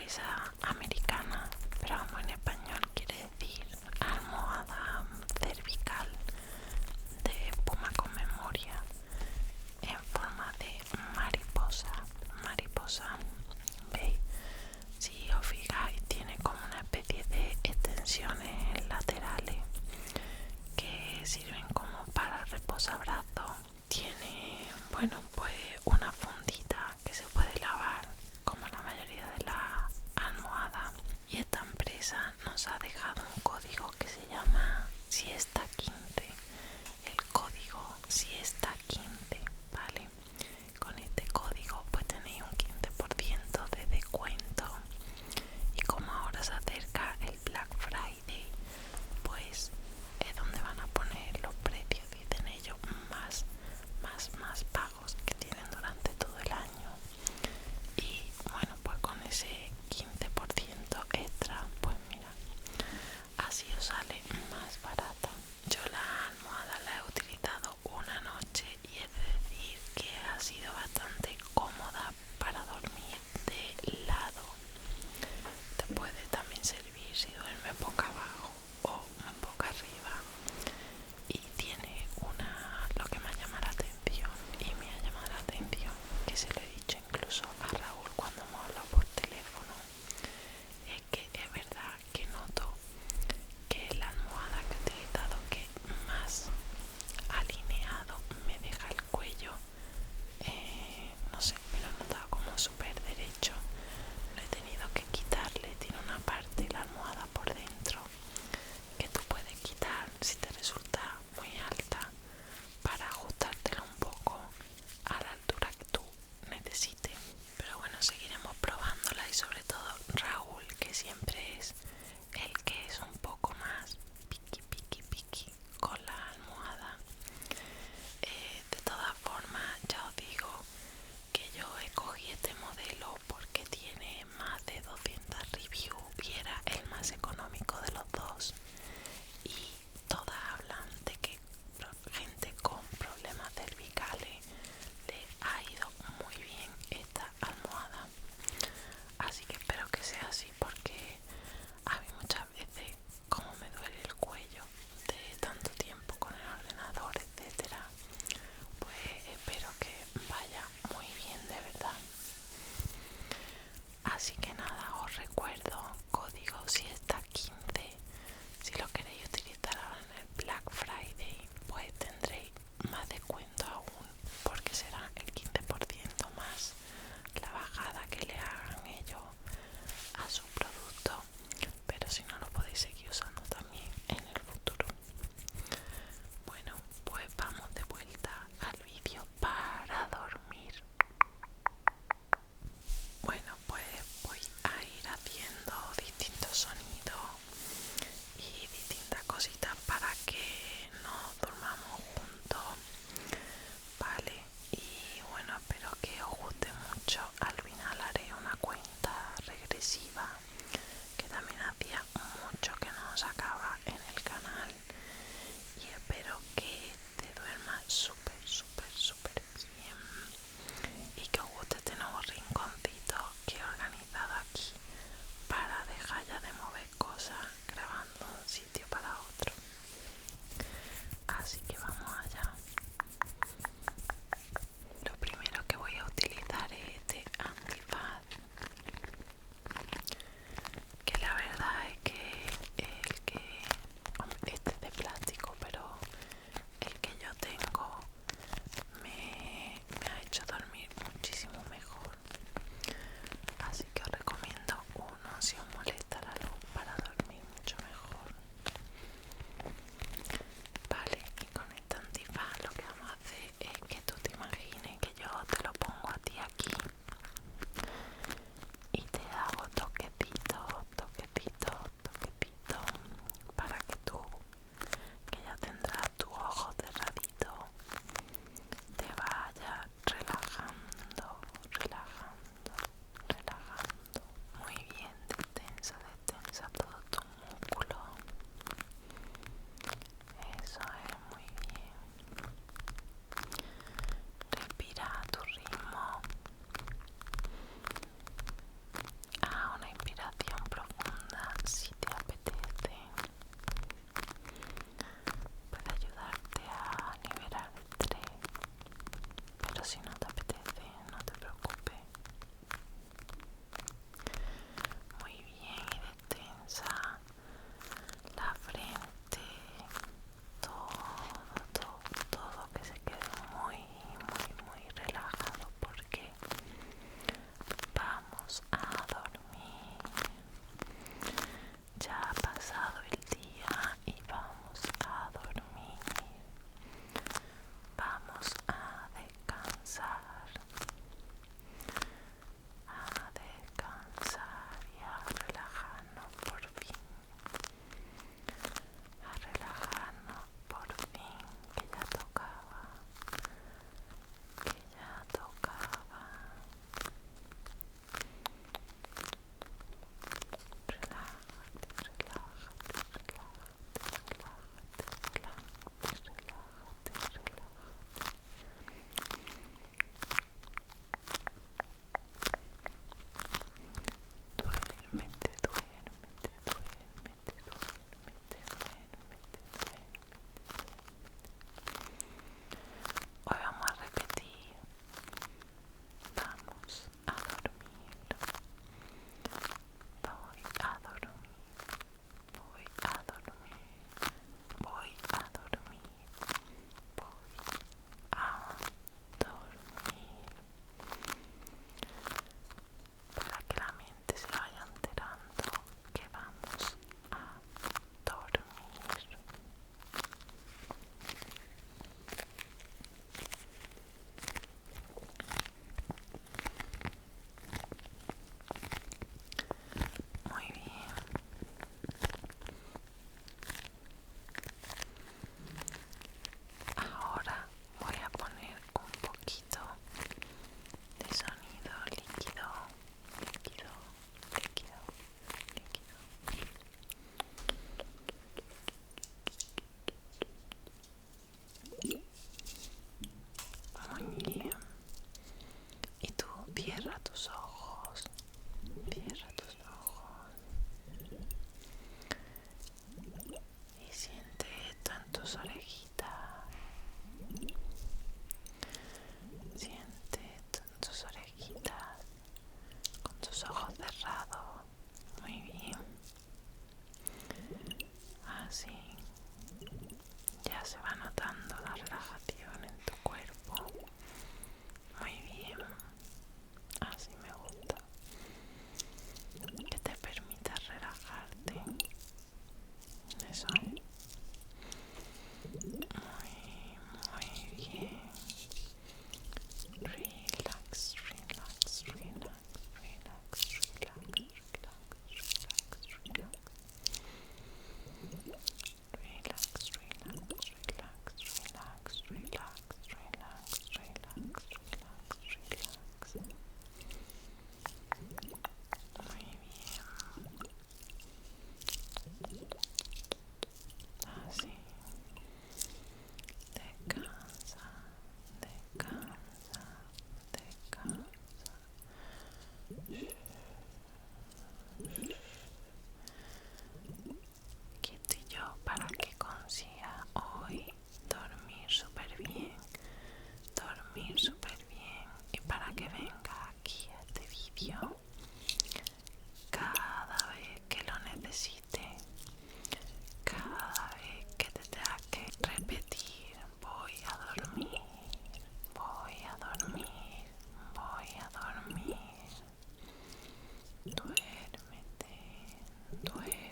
empresa americana, pero como en español quiere decir almohada cervical de espuma con memoria en forma de mariposa. ¿Veis? Si os fijáis, tiene como una especie de extensiones laterales que sirven como para reposabrazos. Tiene, bueno, pues una fundita que se puede lavar como la mayoría de las almohadas. Y esta empresa nos ha dejado un código que se llama Siesta15. El código Siesta15, ¿vale? Con este código pues tenéis un 15% de descuento. Y como ahora se acerca el Black Friday, pues es donde van a poner los precios, dicen ellos, más pagos que tienen durante todo el año. Y bueno, pues con ese 15% extra, pues mira, así os sale más barata. Yo la almohada la he utilizado una noche y he de decir que ha sido bastante cómoda para dormir de lado. Te puede también servir si duermes boca abajo o boca arriba. Y tiene lo que me ha llamado la atención y me ha llamado la atención, que se lo he dicho incluso a Raúl cuando hemos hablado por teléfono, es que es verdad que noto que la almohada que he utilizado que más alineado me deja el cuello, no sé, me lo he notado como súper derecho. Lo he tenido que quitarle, tiene una parte la almohada por dentro que tú puedes quitar si te resulta muy alta para ajustártela un poco a la altura que tú necesites. Pero bueno, seguiremos probándola y sobre todo Raúl, que siempre es el que es un poco más piqui con la almohada. De todas formas, ya os digo que yo escogí este modelo porque tiene más de 200 reviews y era el más económico de los dos. Y todas hablan de que gente con problemas cervicales le ha ido muy bien esta almohada. Así que espero que sea así, porque a mí muchas veces, como me duele el cuello de tanto tiempo con el ordenador, etcétera, pues espero que vaya muy bien de verdad. Así que nada, os recuerdo, código Siesta15. Si lo queréis utilizar ahora en el Black Friday, pues tendréis más descuento aún, porque será el 15% más la bajada que le hagan ellos a su producto. Pero si no, lo podéis seguir usando también en el futuro. Bueno, pues vamos de vuelta al vídeo para dormir. Bueno, pues voy a ir haciendo distintos sonidos duérmete, duérmete.